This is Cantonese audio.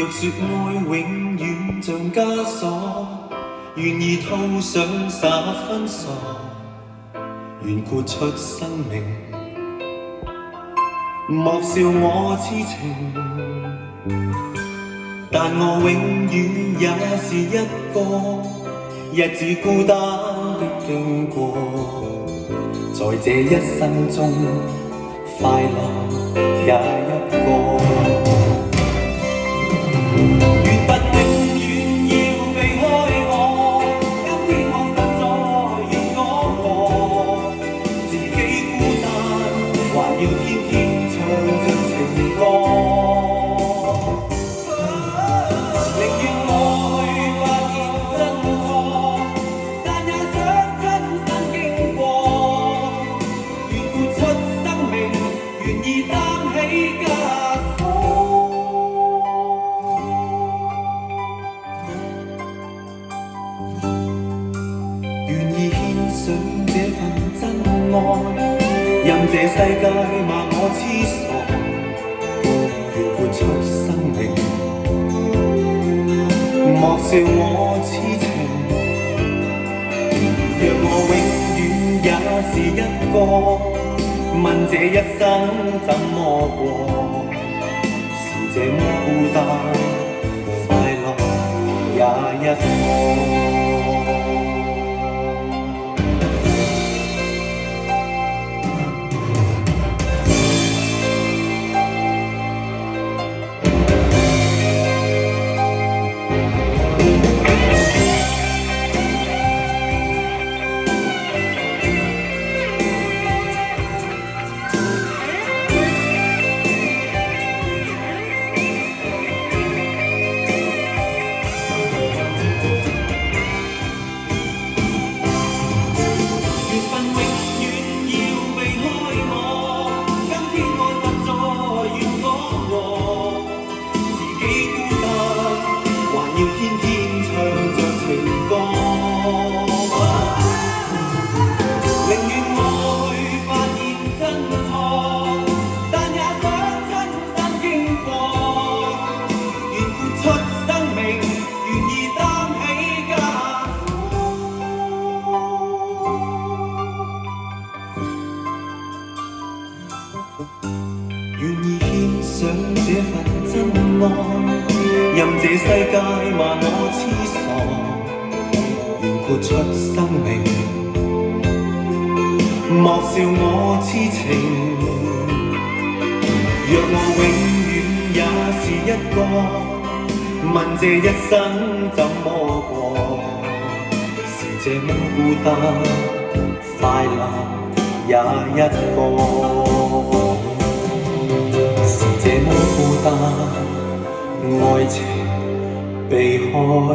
若說愛永遠像枷鎖，願意套上10分傻，願豁出生命，莫笑我痴情。但我永遠也是一個日子孤單的經過，在這一生中快樂也一個。緣分永遠要避開我，今天我實在要講和，自己孤單還要天天唱着情歌。這份真愛，任這世界罵我痴傻，願豁出生命，莫笑我痴情。若我永遠也是一個，問這一生怎麼過？是這麼孤單，快樂也一個。願意獻上這份真愛，任這世界罵我痴傻，願豁出生命，莫笑我痴情。若我永遠也是一個，問這一生怎麼過？是這麼孤單，快樂也一個。這麼孤單，愛情避開我。